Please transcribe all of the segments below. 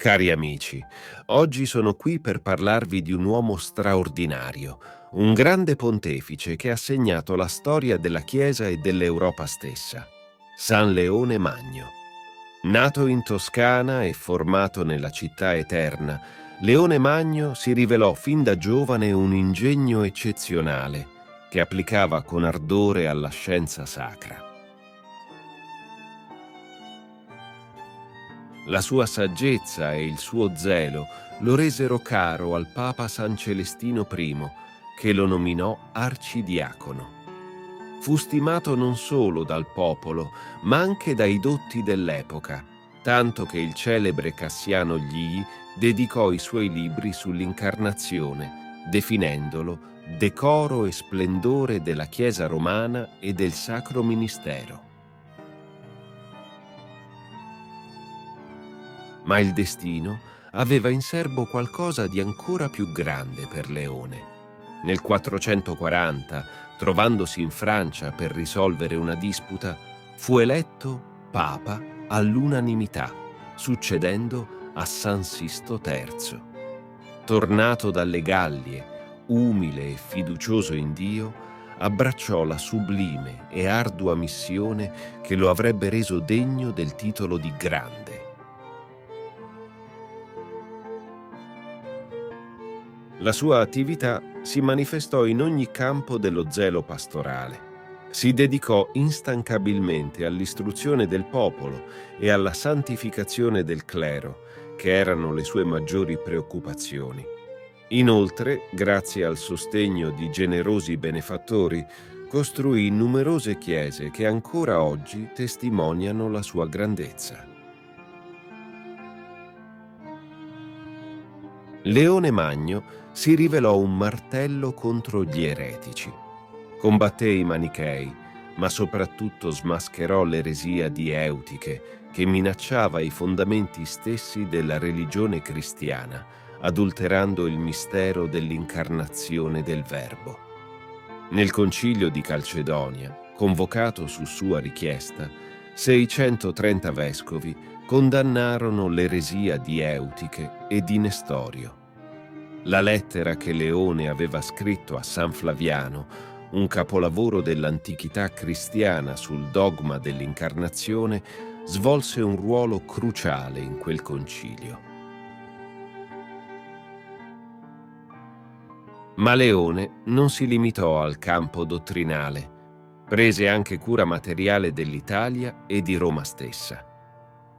Cari amici, oggi sono qui per parlarvi di un uomo straordinario, un grande pontefice che ha segnato la storia della Chiesa e dell'Europa stessa, San Leone Magno. Nato in Toscana e formato nella città eterna, Leone Magno si rivelò fin da giovane un ingegno eccezionale che applicava con ardore alla scienza sacra. La sua saggezza e il suo zelo lo resero caro al Papa San Celestino I, che lo nominò arcidiacono. Fu stimato non solo dal popolo, ma anche dai dotti dell'epoca, tanto che il celebre Cassiano gli dedicò i suoi libri sull'incarnazione, definendolo decoro e splendore della Chiesa romana e del Sacro Ministero. Ma il destino aveva in serbo qualcosa di ancora più grande per Leone. Nel 440, trovandosi in Francia per risolvere una disputa, fu eletto Papa all'unanimità, succedendo a San Sisto III. Tornato dalle Gallie, umile e fiducioso in Dio, abbracciò la sublime e ardua missione che lo avrebbe reso degno del titolo di grande. La sua attività si manifestò in ogni campo dello zelo pastorale. Si dedicò instancabilmente all'istruzione del popolo e alla santificazione del clero, che erano le sue maggiori preoccupazioni. Inoltre, grazie al sostegno di generosi benefattori, costruì numerose chiese che ancora oggi testimoniano la sua grandezza. Leone Magno si rivelò un martello contro gli eretici. Combatté i Manichei, ma soprattutto smascherò l'eresia di Eutiche, che minacciava i fondamenti stessi della religione cristiana, adulterando il mistero dell'incarnazione del Verbo. Nel concilio di Calcedonia, convocato su sua richiesta, 630 vescovi condannarono l'eresia di Eutiche e di Nestorio. La lettera che Leone aveva scritto a San Flaviano, un capolavoro dell'antichità cristiana sul dogma dell'incarnazione, svolse un ruolo cruciale in quel concilio. Ma Leone non si limitò al campo dottrinale, prese anche cura materiale dell'Italia e di Roma stessa.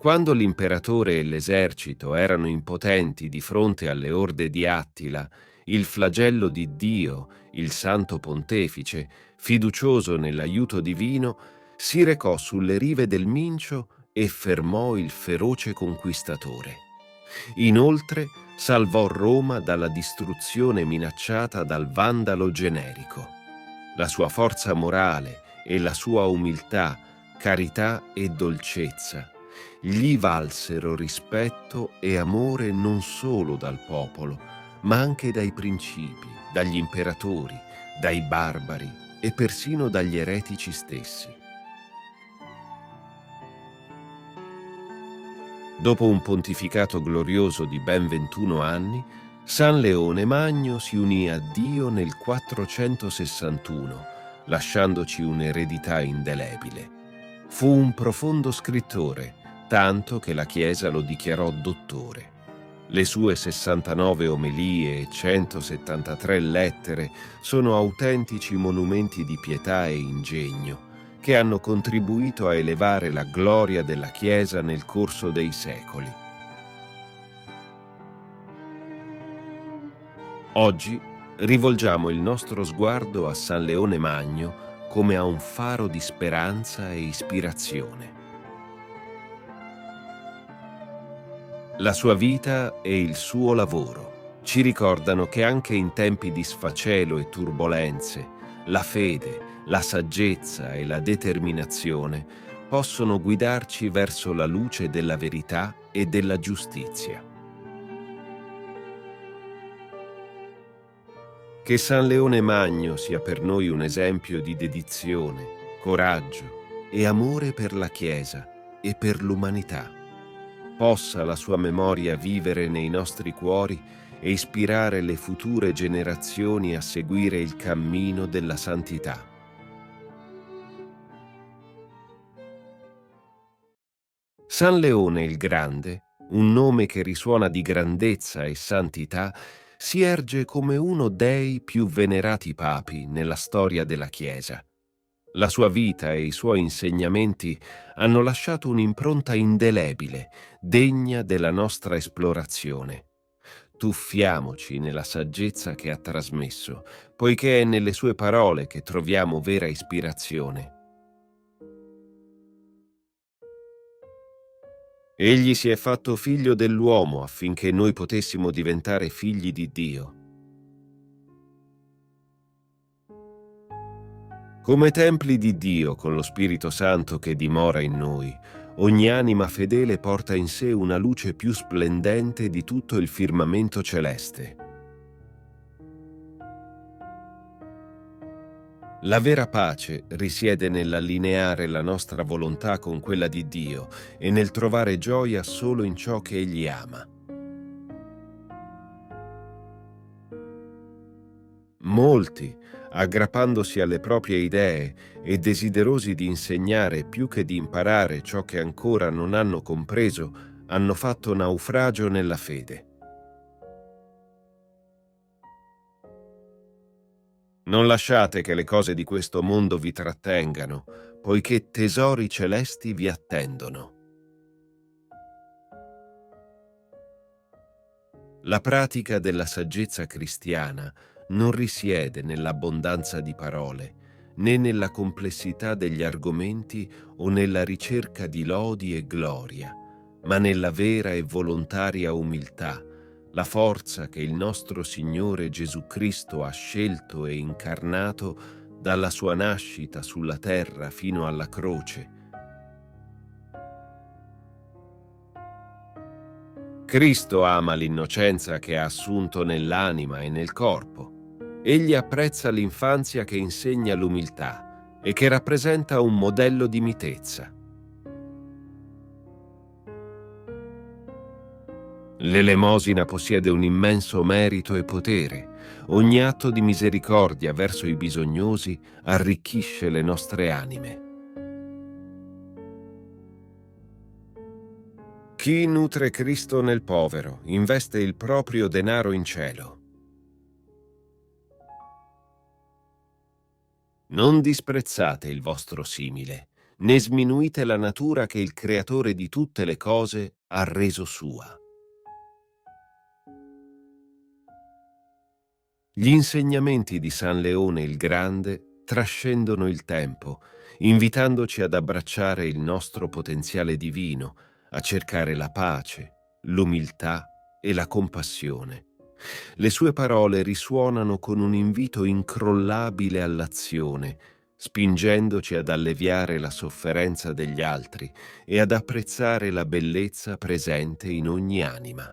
Quando l'imperatore e l'esercito erano impotenti di fronte alle orde di Attila, il flagello di Dio, il Santo Pontefice, fiducioso nell'aiuto divino, si recò sulle rive del Mincio e fermò il feroce conquistatore. Inoltre salvò Roma dalla distruzione minacciata dal vandalo Generico. La sua forza morale e la sua umiltà, carità e dolcezza gli valsero rispetto e amore non solo dal popolo, ma anche dai principi, dagli imperatori, dai barbari e persino dagli eretici stessi. Dopo un pontificato glorioso di ben 21 anni, San Leone Magno si unì a Dio nel 461, lasciandoci un'eredità indelebile. Fu un profondo scrittore, tanto che la Chiesa lo dichiarò dottore. Le sue 69 omelie e 173 lettere sono autentici monumenti di pietà e ingegno, che hanno contribuito a elevare la gloria della Chiesa nel corso dei secoli. Oggi rivolgiamo il nostro sguardo a San Leone Magno come a un faro di speranza e ispirazione. La sua vita e il suo lavoro ci ricordano che anche in tempi di sfacelo e turbolenze, la fede, la saggezza e la determinazione possono guidarci verso la luce della verità e della giustizia. Che San Leone Magno sia per noi un esempio di dedizione, coraggio e amore per la Chiesa e per l'umanità. Possa la sua memoria vivere nei nostri cuori e ispirare le future generazioni a seguire il cammino della santità. San Leone il Grande, un nome che risuona di grandezza e santità, si erge come uno dei più venerati papi nella storia della Chiesa. La sua vita e i suoi insegnamenti hanno lasciato un'impronta indelebile, degna della nostra esplorazione. Tuffiamoci nella saggezza che ha trasmesso, poiché è nelle sue parole che troviamo vera ispirazione. Egli si è fatto figlio dell'uomo affinché noi potessimo diventare figli di Dio. Come templi di Dio con lo Spirito Santo che dimora in noi, ogni anima fedele porta in sé una luce più splendente di tutto il firmamento celeste. La vera pace risiede nell'allineare la nostra volontà con quella di Dio e nel trovare gioia solo in ciò che Egli ama. Molti, aggrappandosi alle proprie idee e desiderosi di insegnare più che di imparare ciò che ancora non hanno compreso, hanno fatto naufragio nella fede. Non lasciate che le cose di questo mondo vi trattengano, poiché tesori celesti vi attendono. La pratica della saggezza cristiana non risiede nell'abbondanza di parole, né nella complessità degli argomenti o nella ricerca di lodi e gloria, ma nella vera e volontaria umiltà, la forza che il nostro Signore Gesù Cristo ha scelto e incarnato dalla sua nascita sulla terra fino alla croce. Cristo ama l'innocenza che ha assunto nell'anima e nel corpo. Egli apprezza l'infanzia che insegna l'umiltà e che rappresenta un modello di mitezza. L'elemosina possiede un immenso merito e potere. Ogni atto di misericordia verso i bisognosi arricchisce le nostre anime. Chi nutre Cristo nel povero investe il proprio denaro in cielo. Non disprezzate il vostro simile, né sminuite la natura che il Creatore di tutte le cose ha reso sua. Gli insegnamenti di San Leone il Grande trascendono il tempo, invitandoci ad abbracciare il nostro potenziale divino, a cercare la pace, l'umiltà e la compassione. Le sue parole risuonano con un invito incrollabile all'azione, spingendoci ad alleviare la sofferenza degli altri e ad apprezzare la bellezza presente in ogni anima.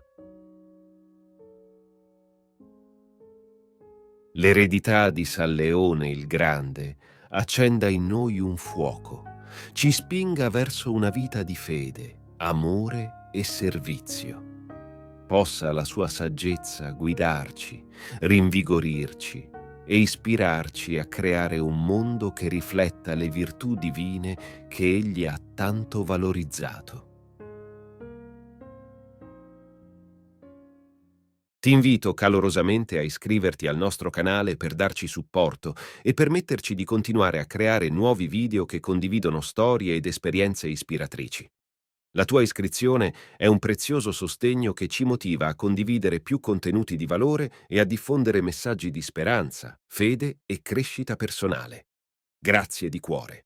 L'eredità di San Leone il Grande accenda in noi un fuoco, ci spinga verso una vita di fede, amore e servizio. Possa la sua saggezza guidarci, rinvigorirci e ispirarci a creare un mondo che rifletta le virtù divine che Egli ha tanto valorizzato. Ti invito calorosamente a iscriverti al nostro canale per darci supporto e permetterci di continuare a creare nuovi video che condividono storie ed esperienze ispiratrici. La tua iscrizione è un prezioso sostegno che ci motiva a condividere più contenuti di valore e a diffondere messaggi di speranza, fede e crescita personale. Grazie di cuore.